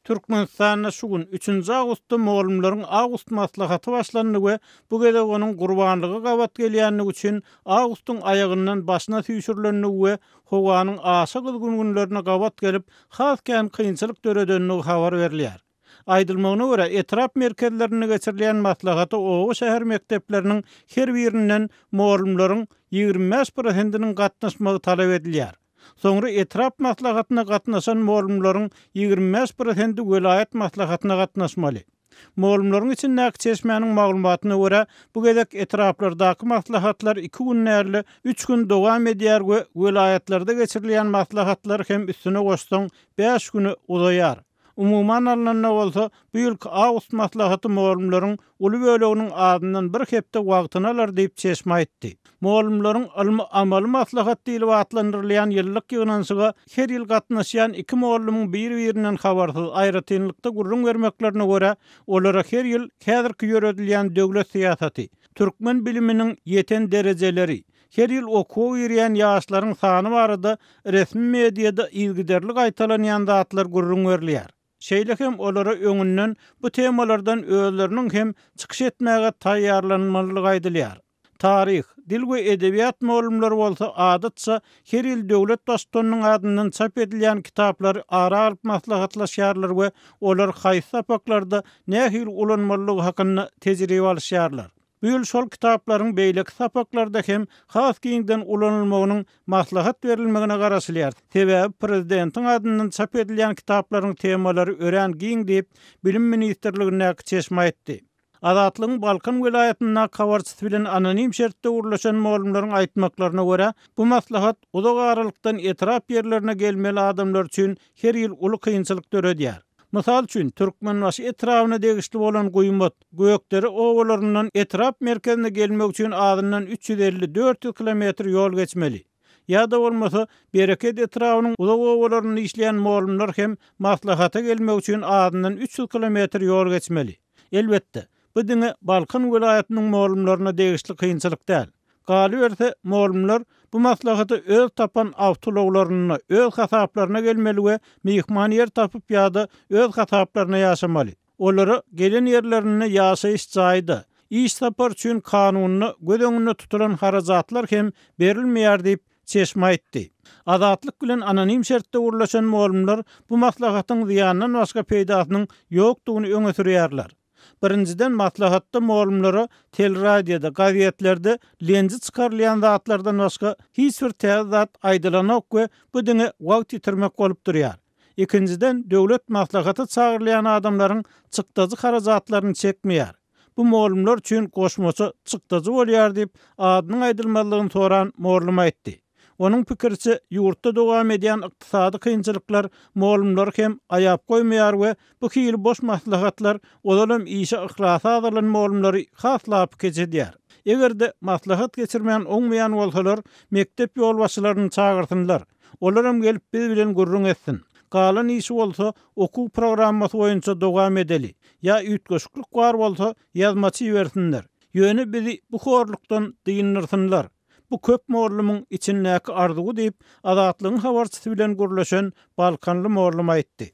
Türkmenistanda şu gün 3 awgustda mugallymlaryň awgust maslahaty başlandy we bu gezek onuň Gurbanlyga gabat gelýändigi üçin awgustyň aýagyndan başyna süýşürilendigi we howanyň aşa günlerine gabat gelip hasken kynçylyk döredendigi habar berilýär. Aýdylmagyna görä etrap merkezlerine geçirilýän maslahaty o şäher mekdepleriniň her birinden mugallymlaryň 25%-iniň gatnaşmagy talap edilýär. Soňra etrap maslahatyna gatnaşan mugallymlaryň 25%-i welaýat maslahatyna gatnaşmaly. Mugallymlaryň için näki çeşmäniň maglumatyna görä bu gezek etraplardaky maslahatlar 2 günlerine 3 gün dowam edýär we welaýatlarda geçirilýän maslahatlar hem üstüne goşsaň 5 güni uzaýar. Umuman alnanda bolsa bu ýylky awgust maslahaty mugallymlaryň uly böleginiň adyndan bir hepde wagtyny alar diýip çeşme aýtdy. Mugallymlaryň amaly maslahat diýilip atlandyrylýan ýyllyk ýygnansyga her ýyl gatnaşýan 2 mugallymyň bir-birinden habarsyz aýratynlykda gurrun bermeklerine görä olara her ýyl häzirki ýöredilýän döwlet syýasaty, türkmen biliminiň ýeten derejeleri, her ýyl okuw ýerýän ýaşlaryň sany barada resmi mediada ilgiderlik aýtalanýan zatlar gurrun berilýär. Şeýle hem olara öňünden bu temalardan özleriniň hem çykyş etmäge taýýarlanmalylygy aýdylýar. Tarih, dil we edebiýat mugallymlary bolsa adatça her ýyl döwlet başynyň adyndan çap edilýän kitaplary ara alyp maslahatlaşýarlar we olar haýsy sapaklarda nähili ulanmalydygy hakynda tejribe alýarlar. Bu ýyl şol kitaplaryň beýleki sapaklarda hem howanyň ulanylmagynyň maslahat berilmegine garaşylýar. Sebäbi prezidentiň adyndan çap edilýän kitaplaryň temalary ören giň diýip bilim ministrligine çeşme aýtdy. Azatlygyň Balkan welaýatyna kawarçysy bilen anonim şertde urlaşan mugallymlaryň aýtmaklaryna görä, bu maslahat uzak aralykdan etrap ýerlerine gelmeli adamlar üçin her ýyl uly kynçylyk döredýär. Mysal üçin Türkmenistanda etrawyna degişli bolan guýmat, göýekleri owalaryndan etrap merkezine gelmek üçin adyndan 350-400 kilometr ýol geçmeli. Ýa-da bolmasa bereket etrawynyň uzak owalaryny işleýän mugallymlar hem maslahata gelmek üçin adyndan 300 kilometr ýol geçmeli. Elbetde bu diňe Balkan welaýatynyň mugallymlaryna degişli kynçylyk däl. Galy berse mugallymlar bu maslahaty öz tapan awtologlaryna, öz hasaplaryna gelmeli we mehman yer tapyp ýa-da öz hasaplaryna ýaşamaly. Olary gelen ýerlerine ýaşaýyş jaýda, iş tapar üçin kanunyny göz tutulan harajatlar hem berilmeýär diýip çeşme aýtdy. Azatlyk bilen anonim şertde urlaşan mugallymlar bu maslahatyň ziýanyndan başga peýdasynyň ýokdugyny öňe sürýärler. Birinciden maslahatda mugallymlara telradioda, gazetlerde lenji çykarylýan zatlardan başga hiç bir täze aýdylanak we bu diňe wagt ýitirmek bolup durýar. Ikinciden döwlet maslahaty çagyrylýan adamlaryň çykdazy harajatlaryny çekmeýär. Bu mugallymlar üçin goşmaça çykdazy bolýar diýip adynyň aýdylmalygyny soran mugallym aýtdy. Onuň pikirçe ýurtda dowam edýän ykdysady kynçylyklar mugallymlar hem aýap goýmaýar we bu hili boş maslahatlar olalym işe ihlasy azalan mugallymlary haslap geçirýär. Egerde maslahat geçirmeýän oňmaýan bolsalar mekdep ýolbaşçylaryny çagyrsynlar. Olaram gelip biz bilen gurrun etsin. Galan işi bolsa okuw programmasy boýunça dowam edeli. Ya üýtgeşiklik bar bolsa ýazmaçy bersinler. Ýöne bizi bu horlukdan diýindirsynlar. Bu köp mugallymyň için näki arzugy diýip azatlygyň habarçysy bilen gurlaşan Balkanly mugallym aýtdy.